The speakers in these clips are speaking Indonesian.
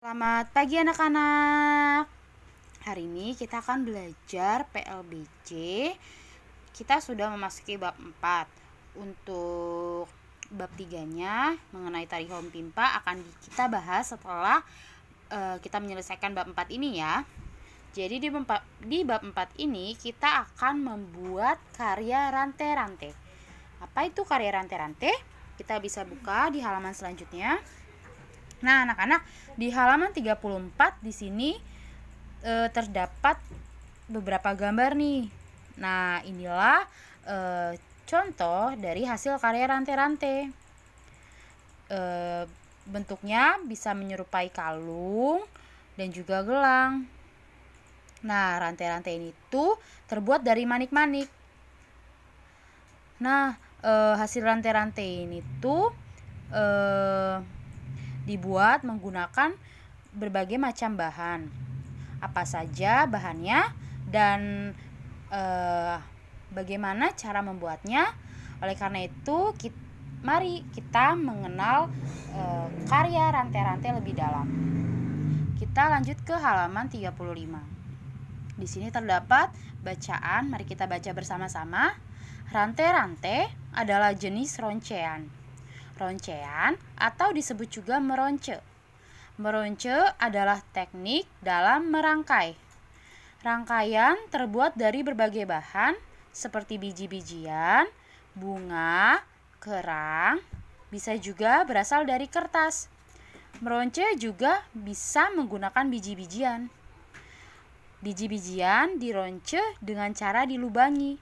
Selamat pagi anak-anak. Hari ini kita akan belajar PLBJ. Kita sudah memasuki bab 4. Untuk bab 3-nya mengenai tari Hompimpa akan kita bahas setelah kita menyelesaikan bab 4 ini ya. Jadi di bab 4 ini kita akan membuat karya rante-rante. Apa itu karya rante-rante? Kita bisa buka di halaman selanjutnya. Nah, anak-anak, di halaman 34 di sini terdapat beberapa gambar nih. Nah, inilah contoh dari hasil karya rante-rante. Bentuknya bisa menyerupai kalung dan juga gelang. Nah, rante-rante ini tuh terbuat dari manik-manik. Nah, hasil rante-rante ini tuh dibuat menggunakan berbagai macam bahan. Apa saja bahannya dan bagaimana cara membuatnya. Oleh karena itu, mari kita mengenal karya rante-rante lebih dalam. Kita lanjut ke halaman 35. Di sini terdapat bacaan, mari kita baca bersama-sama. Rante-rante adalah jenis roncean. Roncean atau disebut juga meronce. Meronce adalah teknik dalam merangkai. Rangkaian terbuat dari berbagai bahan seperti biji-bijian, bunga, kerang, bisa juga berasal dari kertas. Meronce juga bisa menggunakan biji-bijian. Biji-bijian dironce dengan cara dilubangi.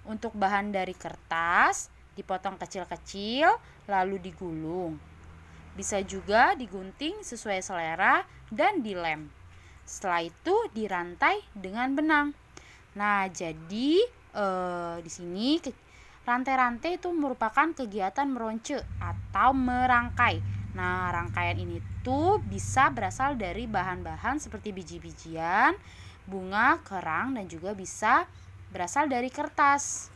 Untuk bahan dari kertas, dipotong kecil-kecil lalu digulung. Bisa juga digunting sesuai selera dan dilem. Setelah itu dirantai dengan benang. Nah, jadi di sini rantai-rantai itu merupakan kegiatan meronce atau merangkai. Nah, rangkaian ini tuh bisa berasal dari bahan-bahan seperti biji-bijian, bunga, kerang, dan juga bisa berasal dari kertas.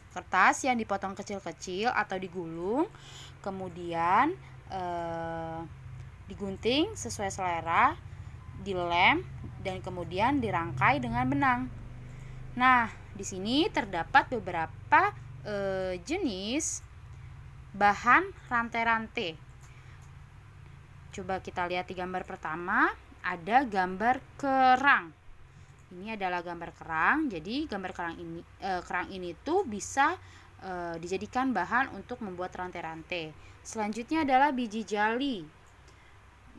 Kertas yang dipotong kecil-kecil atau digulung, kemudian digunting sesuai selera, dilem, dan kemudian dirangkai dengan benang. Nah, di sini terdapat beberapa jenis bahan rante-rante. Coba kita lihat di gambar pertama, ada gambar kerang. Ini adalah gambar kerang. Jadi gambar kerang ini tuh bisa dijadikan bahan untuk membuat rante-rante. Selanjutnya adalah biji jali.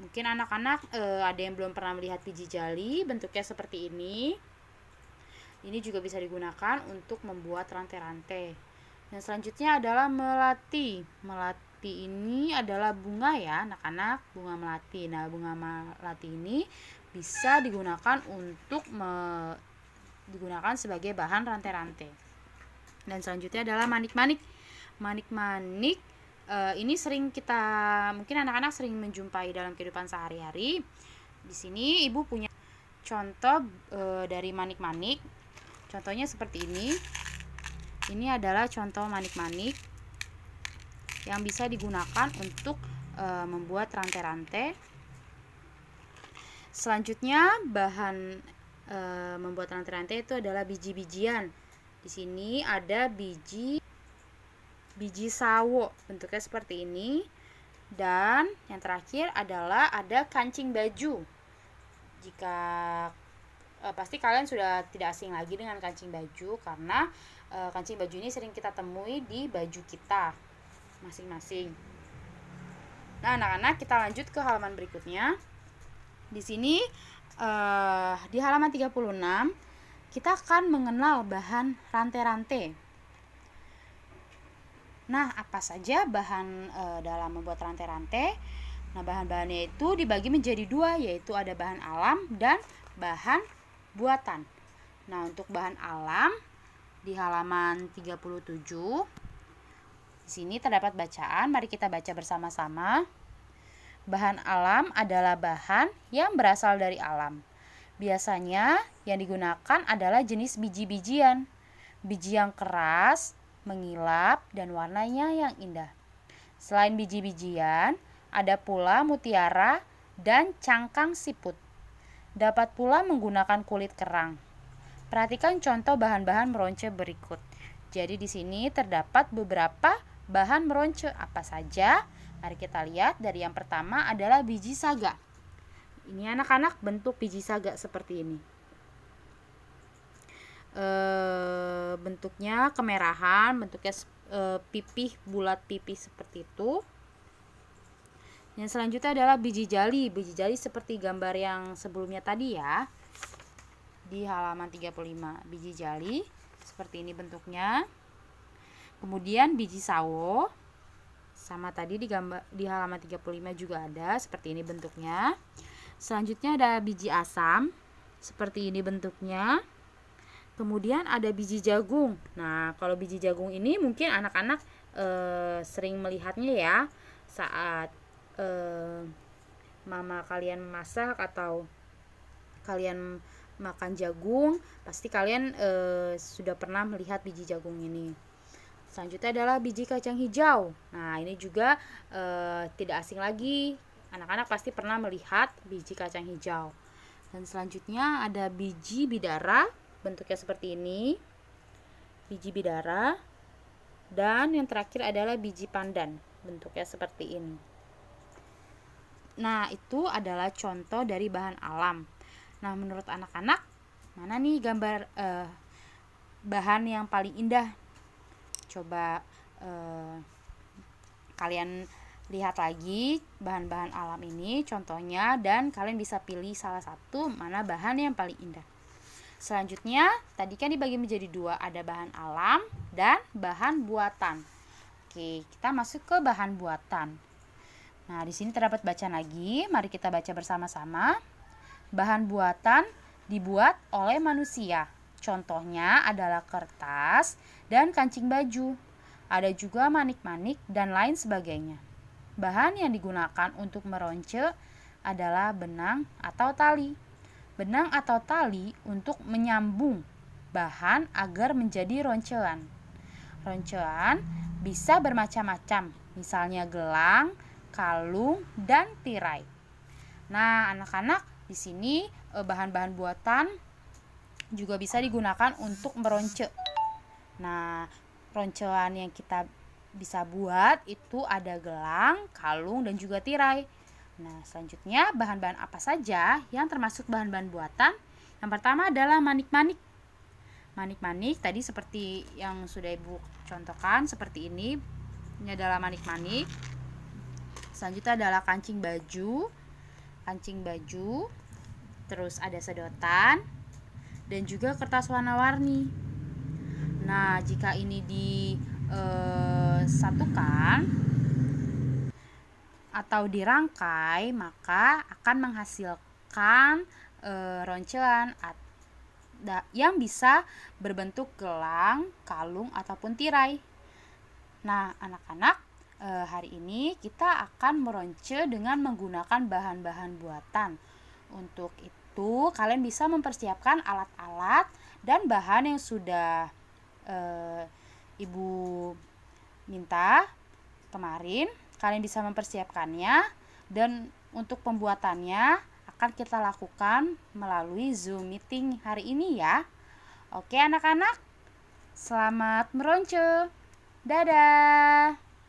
Mungkin anak-anak ada yang belum pernah melihat biji jali, bentuknya seperti ini. Ini juga bisa digunakan untuk membuat rante-rante. Dan selanjutnya adalah melati. Melati ini adalah bunga ya, anak-anak, bunga melati. Nah, bunga melati ini bisa digunakan untuk digunakan sebagai bahan rante-rante. Dan selanjutnya adalah manik-manik. Manik-manik ini mungkin anak-anak sering menjumpai dalam kehidupan sehari-hari. Di sini ibu punya contoh dari manik-manik. Contohnya seperti ini. Ini adalah contoh manik-manik yang bisa digunakan untuk membuat rante-rante. Selanjutnya bahan membuat rante-rante itu adalah biji-bijian. Di sini ada biji sawo, bentuknya seperti ini. Dan yang terakhir adalah ada kancing baju. Jika pasti kalian sudah tidak asing lagi dengan kancing baju, karena kancing baju ini sering kita temui di baju kita masing-masing. Nah, anak-anak, kita lanjut ke halaman berikutnya. Di sini di halaman 36 kita akan mengenal bahan rante-rante. Nah, apa saja bahan dalam membuat rante-rante? Nah, bahan-bahannya itu dibagi menjadi dua, yaitu ada bahan alam dan bahan buatan. Nah, untuk bahan alam di halaman 37 di sini terdapat bacaan, mari kita baca bersama-sama. Bahan alam adalah bahan yang berasal dari alam. Biasanya yang digunakan adalah jenis biji-bijian. Biji yang keras, mengilap, dan warnanya yang indah. Selain biji-bijian, ada pula mutiara dan cangkang siput. Dapat pula menggunakan kulit kerang. Perhatikan contoh bahan-bahan meronce berikut. Jadi di sini terdapat beberapa bahan meronce. Apa saja? Mari kita lihat. Dari yang pertama adalah biji saga. Ini anak-anak bentuk biji saga seperti ini. Bentuknya kemerahan, bentuknya pipih, bulat pipih seperti itu. Yang selanjutnya adalah biji jali. Biji jali seperti gambar yang sebelumnya tadi ya. Di halaman 35. Biji jali seperti ini bentuknya. Kemudian biji sawo. Sama tadi di halaman 35 juga ada, seperti ini bentuknya. Selanjutnya ada biji asam. Seperti ini bentuknya. Kemudian ada biji jagung. Nah, kalau biji jagung ini mungkin anak-anak sering melihatnya ya saat mama kalian masak atau kalian makan jagung, pasti kalian sudah pernah melihat biji jagung ini. Selanjutnya adalah biji kacang hijau. Nah, ini juga tidak asing lagi, anak-anak pasti pernah melihat biji kacang hijau. Dan selanjutnya ada biji bidara, bentuknya seperti ini, biji bidara. Dan yang terakhir adalah biji pandan, bentuknya seperti ini. Nah, itu adalah contoh dari bahan alam. Nah, menurut anak-anak, mana nih gambar bahan yang paling indah? Coba kalian lihat lagi bahan-bahan alam ini contohnya, dan kalian bisa pilih salah satu mana bahan yang paling indah. Selanjutnya, tadi kan dibagi menjadi dua, ada bahan alam dan bahan buatan. Oke, kita masuk ke bahan buatan. Nah, di sini terdapat bacaan lagi. Mari kita baca bersama-sama. Bahan buatan dibuat oleh manusia. Contohnya adalah kertas dan kancing baju. Ada juga manik-manik dan lain sebagainya. Bahan yang digunakan untuk meronce adalah benang atau tali. Benang atau tali untuk menyambung bahan agar menjadi roncelan. Roncelan bisa bermacam-macam, misalnya gelang, kalung, dan tirai. Nah, anak-anak, di sini bahan-bahan buatan juga bisa digunakan untuk meronce. Nah, roncelan yang kita bisa buat itu ada gelang, kalung, dan juga tirai. Nah, selanjutnya bahan-bahan apa saja yang termasuk bahan-bahan buatan? Yang pertama adalah manik-manik. Manik-manik tadi seperti yang sudah Ibu contohkan seperti ini. Ini adalah manik-manik. Selanjutnya adalah kancing baju. Terus ada sedotan dan juga kertas warna-warni. Nah, jika ini disatukan atau dirangkai, maka akan menghasilkan roncelan yang bisa berbentuk gelang, kalung, ataupun tirai. Nah, anak-anak, hari ini kita akan meronce dengan menggunakan bahan-bahan buatan. Untuk itu, kalian bisa mempersiapkan alat-alat dan bahan yang sudah Ibu minta kemarin. Kalian bisa mempersiapkannya, dan untuk pembuatannya akan kita lakukan melalui Zoom meeting hari ini ya. Oke anak-anak, selamat meronce. Dadah.